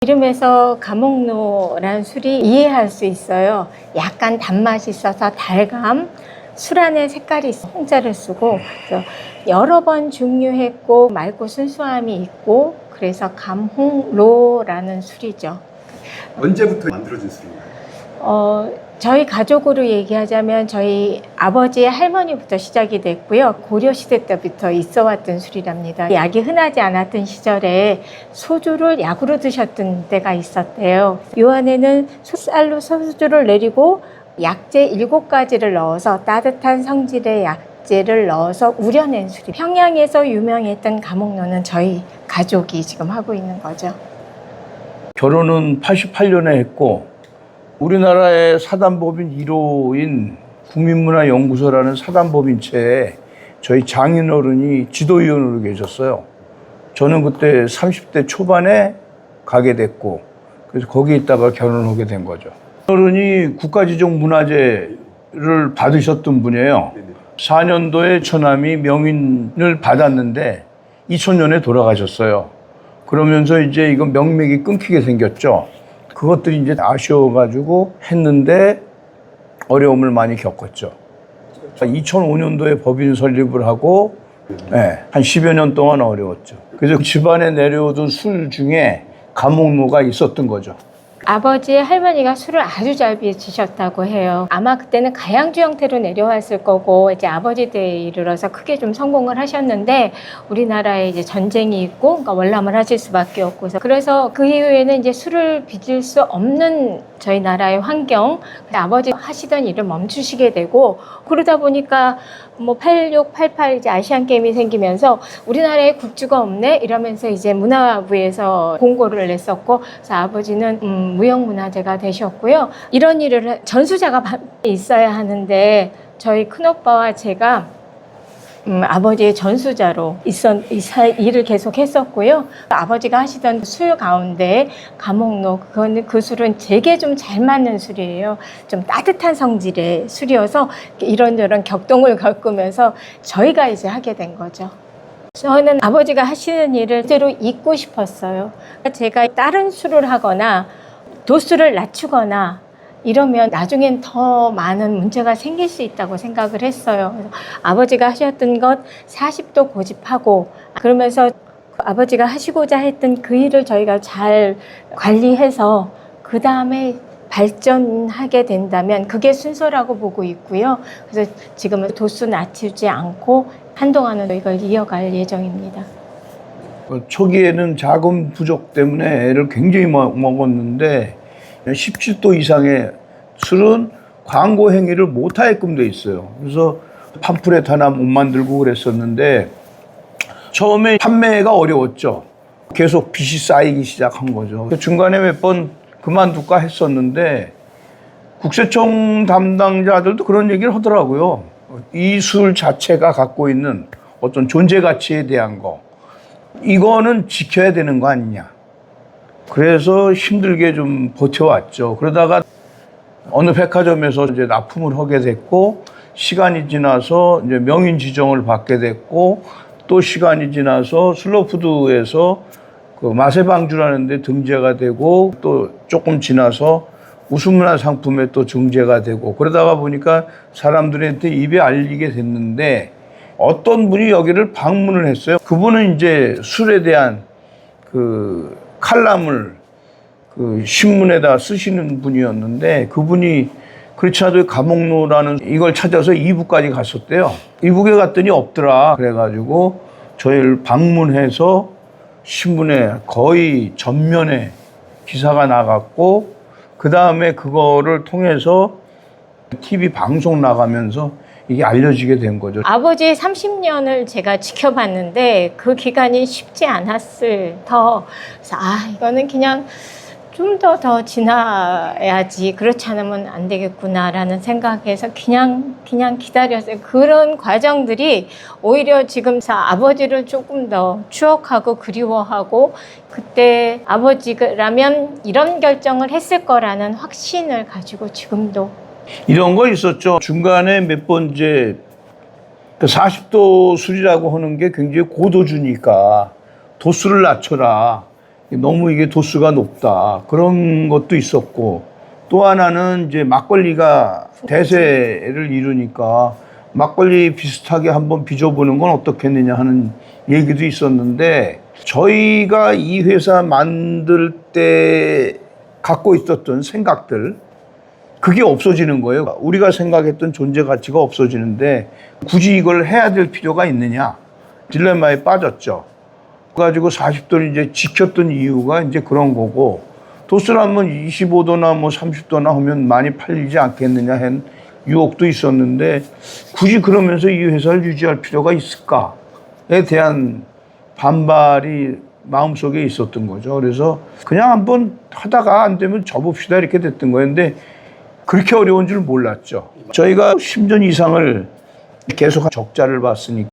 이름에서 감옥노라는 술이 이해할 수 있어요. 약간 단맛이 있어서 달감, 술 안에 색깔이 있어 홍자를 쓰고 그래서 여러 번 증류했고 맑고 순수함이 있고 그래서 감홍로라는 술이죠. 언제부터 만들어진 술인가요? 저희 가족으로 얘기하자면 저희 아버지의 할머니부터 시작이 됐고요. 고려시대 때부터 있어 왔던 술이랍니다. 약이 흔하지 않았던 시절에 소주를 약으로 드셨던 때가 있었대요. 요 안에는 솥살로 소주를 내리고 약재 7가지를 넣어서 따뜻한 성질의 약재를 넣어서 우려낸 술이 평양에서 유명했던 감옥로는 저희 가족이 지금 하고 있는 거죠. 결혼은 88년에 했고 우리나라의 사단법인 1호인 국민문화연구소라는 사단법인체에 저희 장인어른이 지도위원으로 계셨어요. 저는 그때 30대 초반에 가게 됐고 그래서 거기 있다가 결혼하게 된 거죠. 어른이 국가지정문화재를 받으셨던 분이에요. 4년도에 처남이 명인을 받았는데 2000년에 돌아가셨어요. 그러면서 이제 이건 명맥이 끊기게 생겼죠. 그것들이 이제 아쉬워가지고 했는데 어려움을 많이 겪었죠. 2005년도에 법인 설립을 하고 한 10여 년 동안 어려웠죠. 그래서 집안에 내려오던 술 중에 감옥로가 있었던 거죠. 아버지의 할머니가 술을 아주 잘 비치셨다고 해요. 아마 그때는 가양주 형태로 내려왔을 거고 이제 아버지 때에 이르러서 크게 좀 성공을 하셨는데 우리나라에 이제 전쟁이 있고 그러니까 월남을 하실 수밖에 없고 그래서 그 이후에는 이제 술을 빚을 수 없는 저희 나라의 환경, 아버지 하시던 일을 멈추시게 되고 그러다 보니까 뭐 86, 88 이제 아시안 게임이 생기면서 우리나라에 굿즈가 없네 이러면서 이제 문화부에서 공고를 냈었고 그래서 아버지는 무형문화재가 되셨고요. 이런 일을 전수자가 있어야 하는데 저희 큰오빠와 제가 아버지의 전수자로 일을 계속 했었고요. 아버지가 하시던 술 가운데 감옥로, 그 술은 제게 좀 잘 맞는 술이에요. 좀 따뜻한 성질의 술이어서 이런저런 격동을 겪으면서 저희가 이제 하게 된 거죠. 저는 아버지가 하시는 일을 그대로 잊고 싶었어요. 제가 다른 술을 하거나 도수를 낮추거나 이러면 나중엔 더 많은 문제가 생길 수 있다고 생각을 했어요. 그래서 아버지가 하셨던 것 40도 고집하고 그러면서 아버지가 하시고자 했던 그 일을 저희가 잘 관리해서 그 다음에 발전하게 된다면 그게 순서라고 보고 있고요. 그래서 지금은 도수 낮추지 않고 한동안은 이걸 이어갈 예정입니다. 초기에는 자금 부족 때문에 애를 굉장히 먹었는데 17도 이상의 술은 광고 행위를 못하게끔 돼 있어요. 그래서 팜플렛 하나 못 만들고 그랬었는데 처음에 판매가 어려웠죠. 계속 빚이 쌓이기 시작한 거죠. 중간에 몇 번 그만둘까 했었는데 국세청 담당자들도 그런 얘기를 하더라고요. 이 술 자체가 갖고 있는 어떤 존재 가치에 대한 거 이거는 지켜야 되는 거 아니냐. 그래서 힘들게 좀 버텨왔죠. 그러다가 어느 백화점에서 이제 납품을 하게 됐고, 시간이 지나서 이제 명인 지정을 받게 됐고, 또 시간이 지나서 슬로푸드에서 그 마세방주라는 데 등재가 되고, 또 조금 지나서 우수문화 상품에 또 등재가 되고, 그러다가 보니까 사람들한테 입에 알리게 됐는데, 어떤 분이 여기를 방문을 했어요. 그분은 이제 술에 대한 그 칼럼을 그 신문에다 쓰시는 분이었는데 그분이 그렇지 않아도 감옥로라는 이걸 찾아서 이북까지 갔었대요. 이북에 갔더니 없더라. 그래가지고 저희를 방문해서 신문에 거의 전면에 기사가 나갔고 그 다음에 그거를 통해서 TV 방송 나가면서 이게 알려지게 된 거죠. 아버지의 30년을 제가 지켜봤는데 그 기간이 쉽지 않았을 더 그래서 이거는 그냥 좀 더 지나야지 그렇지 않으면 안 되겠구나라는 생각에서 그냥 기다렸어요. 그런 과정들이 오히려 지금 아버지를 조금 더 추억하고 그리워하고 그때 아버지라면 이런 결정을 했을 거라는 확신을 가지고 지금도 이런 거 있었죠. 중간에 몇 번 이제 40도 술이라고 하는 게 굉장히 고도주니까 도수를 낮춰라. 너무 이게 도수가 높다. 그런 것도 있었고, 또 하나는 이제 막걸리가 대세를 이루니까 막걸리 비슷하게 한번 빚어보는 건 어떻겠느냐 하는 얘기도 있었는데, 저희가 이 회사 만들 때 갖고 있었던 생각들, 그게 없어지는 거예요. 우리가 생각했던 존재 가치가 없어지는데 굳이 이걸 해야 될 필요가 있느냐, 딜레마에 빠졌죠. 그래가지고 40도를 이제 지켰던 이유가 이제 그런 거고, 도수라면 25도나 뭐 30도나 하면 많이 팔리지 않겠느냐 한 유혹도 있었는데, 굳이 그러면서 이 회사를 유지할 필요가 있을까에 대한 반발이 마음속에 있었던 거죠. 그래서 그냥 한번 하다가 안 되면 접읍시다 이렇게 됐던 거예요. 근데 그렇게 어려운 줄 몰랐죠. 저희가 10년 이상을 계속 적자를 봤으니까